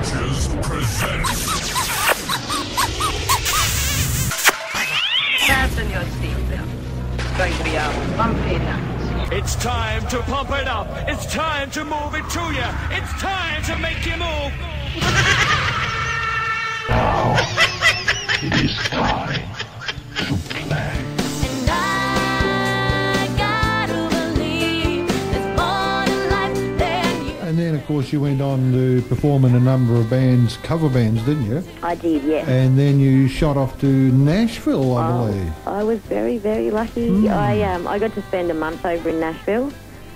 Plunges presents. Fasten your seatbelt. It's going to be a bumpy night. It's time to pump it up. It's time to move it to you. It's time to make you move. Now, it is time to play. And I gotta believe there's more to life than you. And then, of course, you went on to perform in a number of bands, cover bands, didn't you? I did, yeah. And then you shot off to Nashville, I believe. I was very, very lucky. I got to spend a month over in Nashville.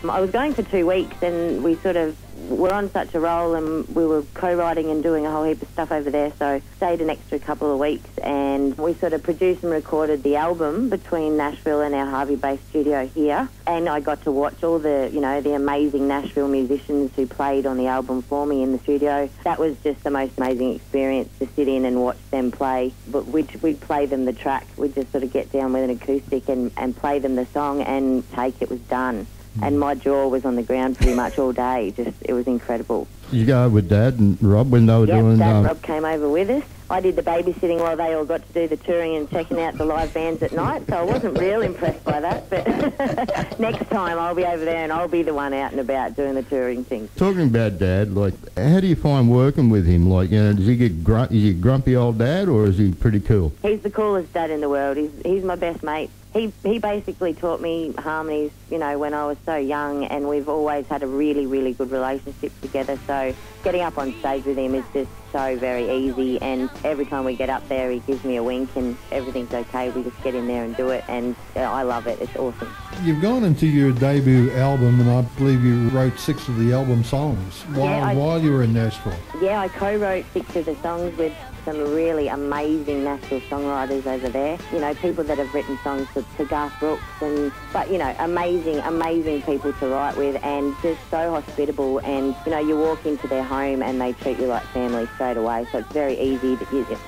I was going for 2 weeks, and we sort of were on such a roll, and we were co-writing and doing a whole heap of stuff over there, so stayed an extra couple of weeks, and we sort of produced and recorded the album between Nashville and our Harvey-based studio here, and I got to watch all the, you know, the amazing Nashville musicians who played on the album for me in the studio. That was just the most amazing experience, to sit in and watch them play. But we'd play them the track. We'd just sort of get down with an acoustic and play them the song, and take it was done. And my jaw was on the ground pretty much all day. It was incredible. You go with Dad and Rob when they were doing... Dad and Rob came over with us. I did the babysitting while they all got to do the touring and checking out the live bands at night, so I wasn't real impressed by that. But next time I'll be over there and I'll be the one out and about doing the touring thing. Talking about Dad, like, how do you find working with him? Like, you know, does he get is he a grumpy old dad, or is he pretty cool? He's the coolest dad in the world. He's my best mate. He basically taught me harmonies, you know, when I was so young, and we've always had a really, really good relationship together. So getting up on stage with him is just so very easy, and every time we get up there he gives me a wink and everything's okay. We just get in there and do it, and I love it. It's awesome. You've gone into your debut album, and I believe you wrote 6 of the album songs while you were in Nashville. Yeah, I co-wrote 6 of the songs with some really amazing Nashville songwriters over there. You know, people that have written songs for Garth Brooks, but you know, amazing people to write with, and just so hospitable. And you know, you walk into their home and they treat you like family straight away. So it's very easy.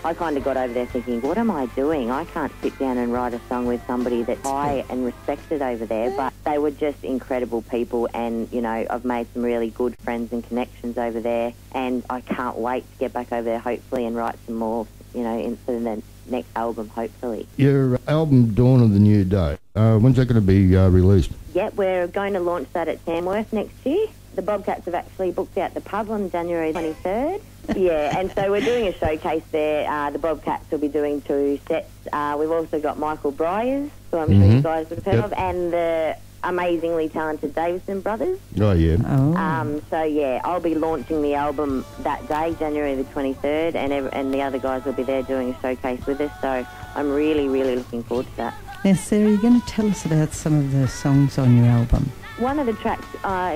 I kind of got over there thinking, what am I doing? I can't sit down and write a song with somebody that's high and respected over there. But they were just incredible people, and you know, I've made some really good friends and connections over there, and I can't wait to get back over there, hopefully, and write some more, you know, for the next album, hopefully. Your album, Dawn of the New Day, when's that going to be released? Yeah, we're going to launch that at Tamworth next year. The Bobcats have actually booked out the pub on January 23rd. Yeah, and so we're doing a showcase there. The Bobcats will be doing 2 sets. We've also got Michael Bryars, who I'm sure you guys would have heard of, and the amazingly talented Davison brothers. Oh, yeah. So, yeah, I'll be launching the album that day, January the 23rd, and the other guys will be there doing a showcase with us, so I'm really, really looking forward to that. Now, Sarah, you're going to tell us about some of the songs on your album. One of the tracks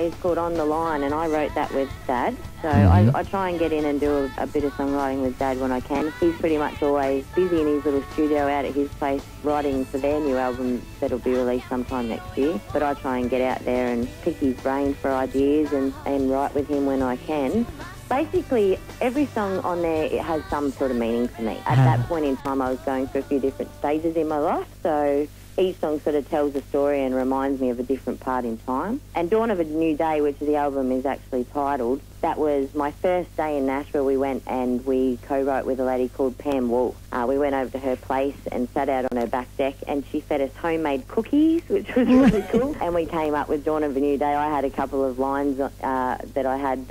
is called On the Line, and I wrote that with Dad. So I try and get in and do a bit of songwriting with Dad when I can. He's pretty much always busy in his little studio out at his place writing for their new album that'll be released sometime next year. But I try and get out there and pick his brain for ideas and write with him when I can. Basically, every song on there, it has some sort of meaning for me. At that point in time, I was going through a few different stages in my life, so each song sort of tells a story and reminds me of a different part in time. And Dawn of a New Day, which the album is actually titled, that was my first day in Nashville. We went and we co-wrote with a lady called Pam Wolf. We went over to her place and sat out on her back deck, and she fed us homemade cookies, which was really cool. And we came up with Dawn of a New Day. I had a couple of lines that I had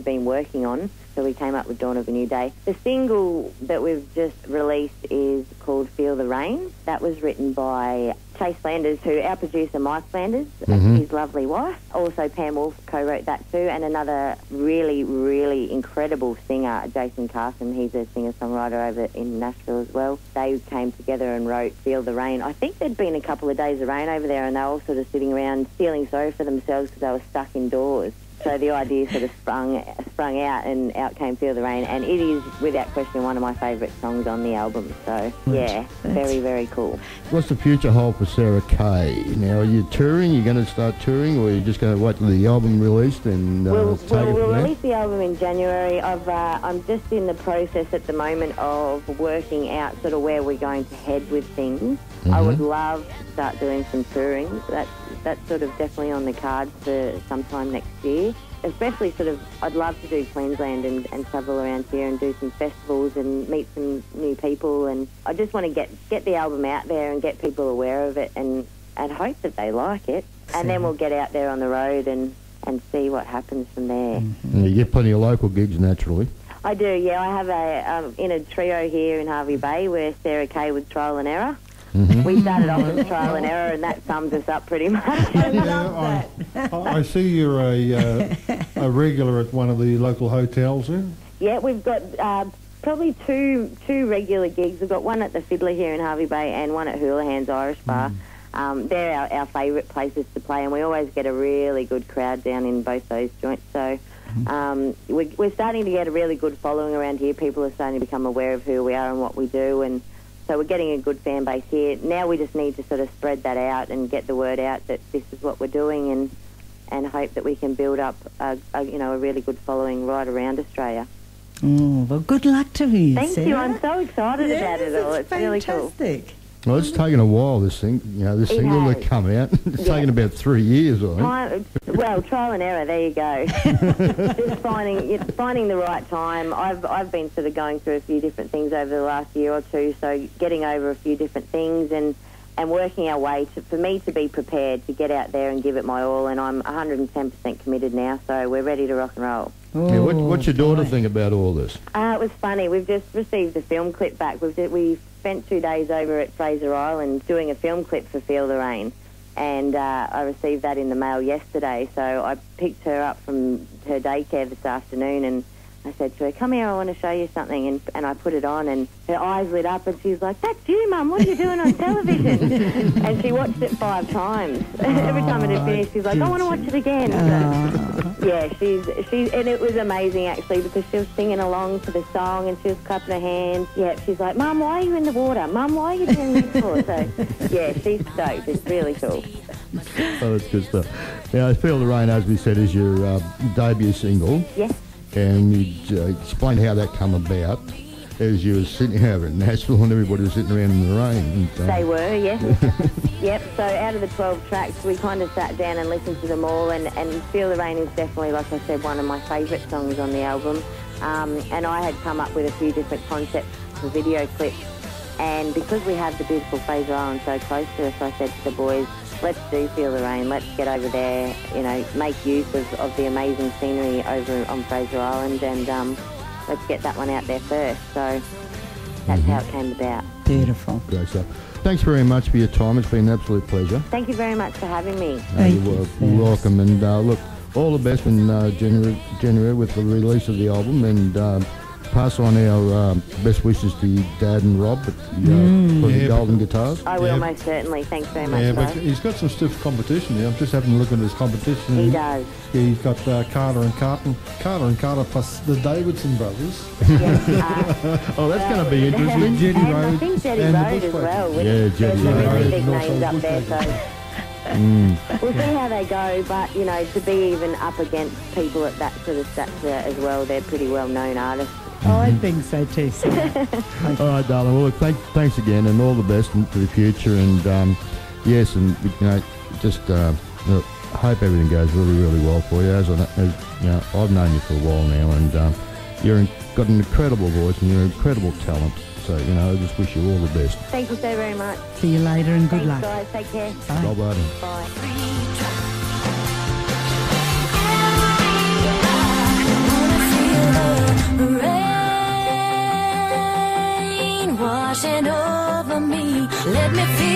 been working on, so we came up with Dawn of a New Day. The single that we've just released is called Feel the Rain. That was written by Chase Flanders, our producer Mike Flanders, his lovely wife. Also Pam Wolf co-wrote that too, and another really, really incredible singer, Jason Carson. He's a singer-songwriter over in Nashville as well. They came together and wrote Feel the Rain. I think there'd been a couple of days of rain over there, and they were all sort of sitting around feeling sorry for themselves because they were stuck indoors. So the idea sort of sprung out, and out came Feel the Rain, and it is, without question, one of my favourite songs on the album. So, yeah, very, very cool. What's the future hold for Sarah Kay? Now, are you touring? You're going to start touring, or are you just going to wait till the album released and we'll there? Release the album in January. I'm just in the process at the moment of working out sort of where we're going to head with things. I would love to start doing some touring. That's sort of definitely on the cards for sometime next year. especially sort of, I'd love to do Queensland and travel around here and do some festivals and meet some new people, and I just want to get the album out there and get people aware of it and hope that they like it, and then we'll get out there on the road and see what happens from there. Mm-hmm. You get plenty of local gigs naturally. I do, yeah. I have in a trio here in Hervey Bay where Sarah Kay with Trial and Error. Mm-hmm. We started off with Trial and Error, and that sums us up pretty much. I see you're a regular at one of the local hotels there. Yeah, we've got probably two regular gigs. We've got one at the Fiddler here in Hervey Bay and one at Houlihan's Irish Bar. They're our favourite places to play, and we always get a really good crowd down in both those joints. So we're starting to get a really good following around here. People are starting to become aware of who we are and what we do, and so we're getting a good fan base here. Now we just need to sort of spread that out and get the word out that this is what we're doing, and hope that we can build up a really good following right around Australia. Oh, well, good luck to you, Thank Sarah. you. I'm so excited about it all. It's really cool. Fantastic. Well, it's taken a while, this single to come out. It's taken about 3 years, I think. Well, trial and error, there you go. Just finding the right time. I've been sort of going through a few different things over the last year or two, so getting over a few different things and working our way for me to be prepared to get out there and give it my all, and I'm 110% committed now, so we're ready to rock and roll. Yeah, what's your daughter think about all this? It was funny. We've just received the film clip back. We spent 2 days over at Fraser Island doing a film clip for Feel the Rain, and I received that in the mail yesterday, so I picked her up from her daycare this afternoon, and I said to her, come here, I want to show you something, and I put it on, and her eyes lit up, and she's like, that's you, Mum, what are you doing on television? And she watched it 5 times. Every time it had finished, she's like, I want to watch it again. So, yeah, she's and it was amazing, actually, because she was singing along to the song, and she was clapping her hands. Yeah, she's like, Mum, why are you in the water? Mum, why are you doing this for? So, yeah, she's stoked. It's really cool. Oh, that's good stuff. Now, Feel the Rain, as we said, is your debut single. Yes. And you explained how that come about as you were sitting over in Nashville and everybody was sitting around in the rain. And, they were, yes. Yep, so out of the 12 tracks, we kind of sat down and listened to them all, and Feel the Rain is definitely, like I said, one of my favourite songs on the album. And I had come up with a few different concepts for video clips, and because we have the beautiful Fraser Island so close to us, I said to the boys, let's do Feel the Rain, let's get over there, make use of the amazing scenery over on Fraser Island, and let's get that one out there first. So that's how it came about. Beautiful. Great stuff. Thanks very much for your time. It's been an absolute pleasure. Thank you very much for having me. You're welcome. And look, all the best in January with the release of the album, and pass on our best wishes to your Dad and Rob for the Golden Guitars. I will, most certainly. Thanks very much. Yeah, but he's got some stiff competition here. I'm just having a look at his competition. He does. Yeah, he's got Carter and Carter plus the Davidson brothers. Yes, oh, that's going to be interesting. Jetty and Road. I think Jetty Road as well. Yeah, Jetty Road. Road. Really big names up there, so... We'll see how they go, but, to be even up against people at that sort of stature as well, they're pretty well-known artists. Oh, I think so too, Sarah. All right, darling. Well, look, thanks again, and all the best for the future. And yes, and just hope everything goes really, really well for you. As I've known you for a while now, and you've got an incredible voice and you're an incredible talent. So I just wish you all the best. Thank you so very much. See you later, and good luck. Guys, take care. Bye. Bye. Bye. Rain washing over me. Let me feel